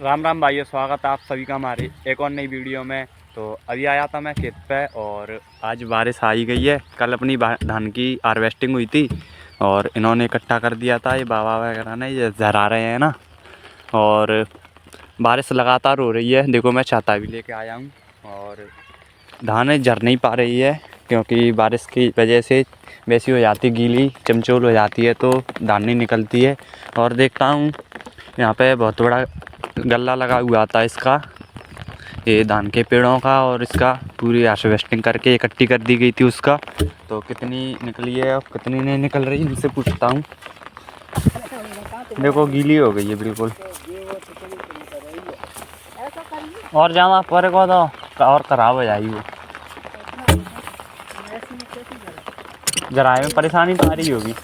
राम राम भाइयों, स्वागत है आप सभी का हमारी एक और नई वीडियो में। तो अभी आया था मैं खेत पे और आज बारिश आ ही गई है। कल अपनी धान की हार्वेस्टिंग हुई थी और इन्होंने इकट्ठा कर दिया था। ये बाबा वगैरह ने ये झरा रहे हैं ना, और बारिश लगातार हो रही है। देखो मैं छाता भी लेके आया हूँ और धान झर नहीं पा रही है क्योंकि बारिश की वजह से वैसी हो जाती, गीली चमचोल हो जाती है तो धान नहीं निकलती है। और देखता हूँ यहाँ पे बहुत बड़ा गल्ला लगा हुआ था इसका, ये धान के पेड़ों का, और इसका पूरी हार्वेस्टिंग करके इकट्ठी कर दी गई थी उसका। तो कितनी निकली है और कितनी नहीं निकल रही इनसे पूछता हूँ। देखो गीली हो गई है बिल्कुल, और ज़्यादा पर को तो और ख़राब हो जाएगी वो। जराए में परेशानी तो आ रही होगी।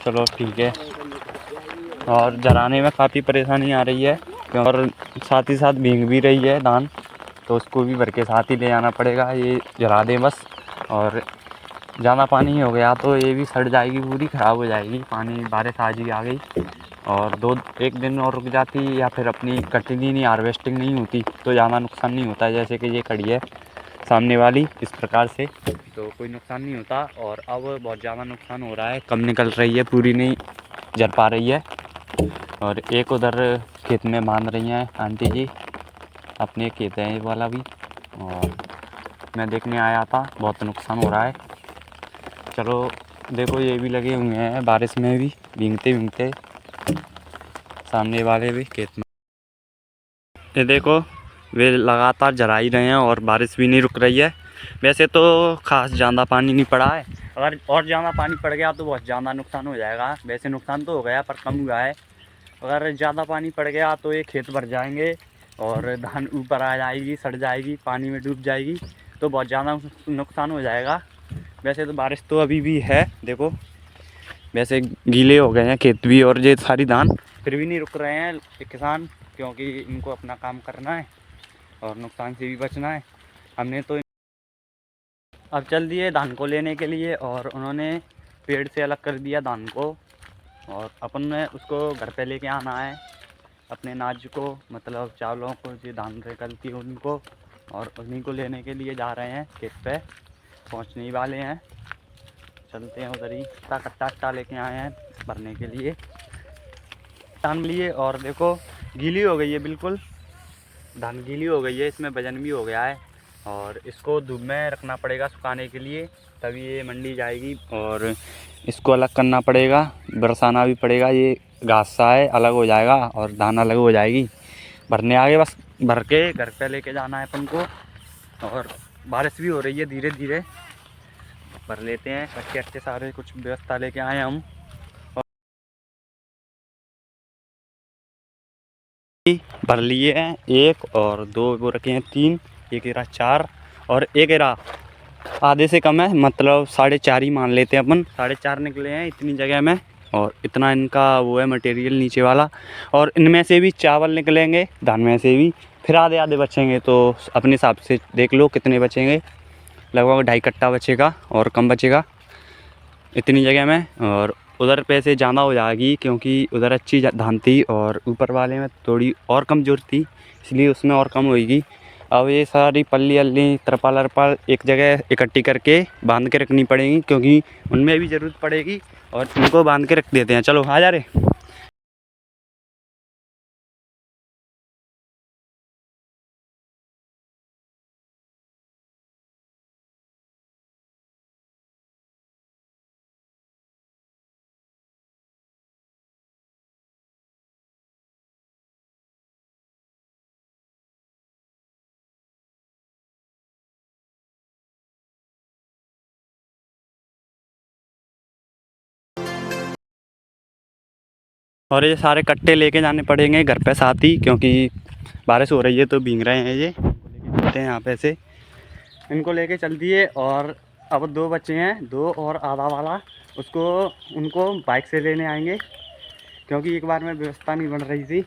चलो ठीक है। और जराने में काफ़ी परेशानी आ रही है और साथ ही साथ भीग भी रही है धान, तो उसको भी भर के साथ ही ले जाना पड़ेगा। ये जरा दें बस, और ज़्यादा पानी हो गया तो ये भी सड़ जाएगी, पूरी ख़राब हो जाएगी। पानी बारिश आज ही आ गई और एक दिन और रुक जाती या फिर अपनी कंटिन्यू हार्वेस्टिंग नहीं होती तो ज़्यादा नुकसान नहीं होता। जैसे कि ये खड़ी है सामने वाली इस प्रकार से, तो कोई नुकसान नहीं होता। और अब बहुत ज़्यादा नुकसान हो रहा है, कम निकल रही है, पूरी नहीं जर पा रही है। और एक उधर खेत में बांध रही हैं आंटी जी, अपने खेत है ये वाला भी, और मैं देखने आया था। बहुत नुकसान हो रहा है। चलो देखो ये भी लगे हुए हैं बारिश में भी, भीगते भीगते, सामने वाले भी खेत में। ये देखो वे लगातार जरा ही रहे हैं और बारिश भी नहीं रुक रही है। वैसे तो खास ज़्यादा पानी नहीं पड़ा है, अगर और ज़्यादा पानी पड़ गया तो बहुत ज़्यादा नुकसान हो जाएगा। वैसे नुकसान तो हो गया पर कम हुआ है। अगर ज़्यादा पानी पड़ गया तो ये खेत भर जाएंगे और धान ऊपर आ जाएगी, सड़ जाएगी, पानी में डूब जाएगी, तो बहुत ज़्यादा नुकसान हो जाएगा। वैसे तो बारिश तो अभी भी है, देखो वैसे गीले हो गए हैं खेत भी और ये सारी धान, फिर भी नहीं रुक रहे हैं किसान, क्योंकि इनको अपना काम करना है और नुकसान से भी बचना है। हमने तो अब चल दिए धान को लेने के लिए और उन्होंने पेड़ से अलग कर दिया धान को, और अपन ने उसको घर पे लेके आना है, अपने नाज को, मतलब चावलों को, जो धान निकलती है उनको, और उन्हीं को लेने के लिए जा रहे हैं खेत पे, पहुंचने ही वाले हैं। चलते हैं उधर ही, कट्टा लेके आए हैं भरने के लिए, टान लिए। और देखो गीली हो गई है बिल्कुल, धान गीली हो गई है, इसमें वजन भी हो गया है और इसको धूप में रखना पड़ेगा सुखाने के लिए, तभी ये मंडी जाएगी। और इसको अलग करना पड़ेगा, बरसाना भी पड़ेगा, ये घास सा है, अलग हो जाएगा और धान अलग हो जाएगी। भरने आगे बस, भर के घर पे लेके जाना है अपन को। और बारिश भी हो रही है, धीरे धीरे भर लेते हैं कच्चे अच्छे सारे, कुछ व्यवस्था लेके आए हम। भर लिए हैं, एक और दो वो रखे हैं, तीन, एक एरा चार और एक एरा आधे से कम है, मतलब 4.5 ही मान लेते हैं अपन। 4.5 निकले हैं इतनी जगह में, और इतना इनका वो है मटेरियल नीचे वाला। और इनमें से भी चावल निकलेंगे, धान में से भी, फिर आधे आधे बचेंगे, तो अपने हिसाब से देख लो कितने बचेंगे। लगभग 2.5 कट्टा बचेगा और कम बचेगा इतनी जगह में। और उधर पैसे ज़्यादा हो जाएगी क्योंकि उधर अच्छी धान थी और ऊपर वाले में थोड़ी और कमज़ोर थी, इसलिए उसमें और कम होएगी। अब ये सारी पल्ली अल्ली तरपाल अरपाल एक जगह इकट्ठी करके बांध के रखनी पड़ेगी, क्योंकि उनमें भी ज़रूरत पड़ेगी, और इनको बांध के रख देते हैं। चलो आ जा रहे। और ये सारे कट्टे लेके जाने पड़ेंगे घर पे साथ ही, क्योंकि बारिश हो रही है तो भीग रहे हैं। ये लेके चलते हैं यहाँ पे से, इनको लेके चल दिए। और अब दो बच्चे हैं, दो और आधा वाला, उसको उनको बाइक से लेने आएंगे, क्योंकि एक बार में व्यवस्था नहीं बन रही थी।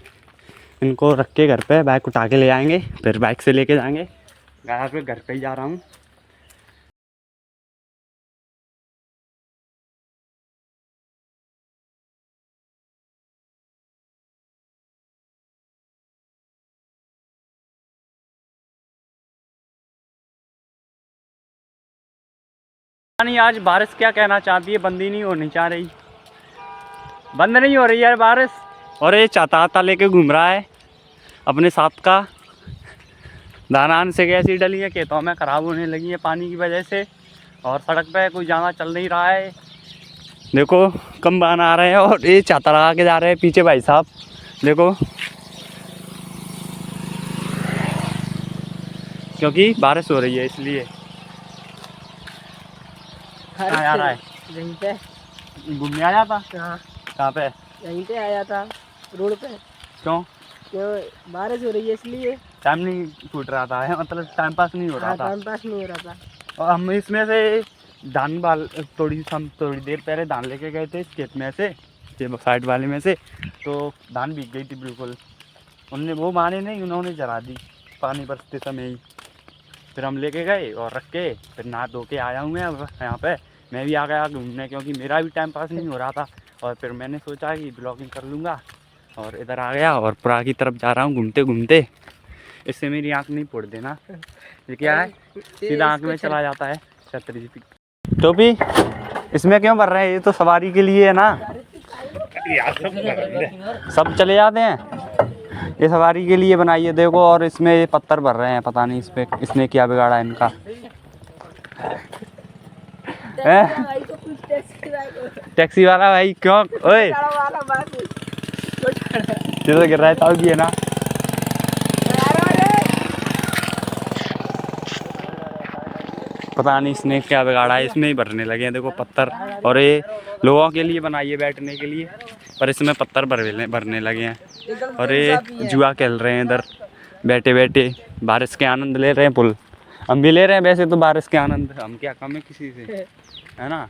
इनको रख के घर पे बाइक उठा के ले आएंगे, फिर बाइक से लेके जाएंगे। घर पे ही जा रहा हूँ। नहीं आज बारिश क्या कहना चाहती है, बंद ही नहीं होनी चाह रही, बंद नहीं हो रही है बारिश। और ये चाता लेके घूम रहा है अपने साथ का। दानान से कैसी डली है खेतों में, ख़राब होने लगी है पानी की वजह से। और सड़क पे कोई ज़्यादा चल नहीं रहा है, देखो कम बान आ रहे हैं। और ये चाता लगा के जा रहे हैं पीछे भाई साहब, देखो क्योंकि बारिश हो रही है इसलिए। कहाँ आ रहा है? यहीं पे घूमने आया था। हाँ कहाँ पे? यहीं पे आया था रोड पे। क्यों? क्यों बारिश हो रही है इसलिए। टाइम नहीं छूट रहा था, मतलब टाइम पास नहीं हो रहा था। टाइम पास नहीं हो रहा था। और हम इसमें से धान बाल हम थोड़ी देर पहले धान लेके गए थे इस खेत में से, ये साइड वाले में से, तो धान भीग गई थी बिल्कुल। उनने वो माने नहीं, उन्होंने जला दी पानी बरसते समय ही। फिर हम लेके गए और रख के फिर नहा धो के आया हूँ मैं अब यहाँ पे। मैं भी आ गया घूमने क्योंकि मेरा भी टाइम पास नहीं हो रहा था। और फिर मैंने सोचा कि ब्लॉगिंग कर लूँगा और इधर आ गया और पुरा की तरफ जा रहा हूँ घूमते घूमते। इससे मेरी आँख नहीं फोड़ देना, ये क्या है सीधा आँख में चला जाता है छतरी। तो भी इसमें क्यों भर रहे हैं, ये तो सवारी के लिए है ना, सब चले जाते हैं, ये सवारी के लिए बनाई है देखो। और इसमें ये पत्थर भर रहे हैं, पता नहीं इस पे इसने क्या बिगाड़ा है इनका। टैक्सी वाला भाई क्यों? ओए तो गिर रहा है ताऊ भी है ना। पता नहीं इसने क्या बिगाड़ा है, इसमें ही भरने लगे हैं देखो पत्थर। और ये लोगों के लिए बनाई है बैठने के लिए, पर इसमें पत्थर भरने लगे हैं। और ये जुआ खेल रहे हैं इधर बैठे बैठे, बारिश के आनंद ले रहे हैं फुल। हम भी ले रहे हैं वैसे तो बारिश के आनंद, हम क्या कम है किसी से, है ना।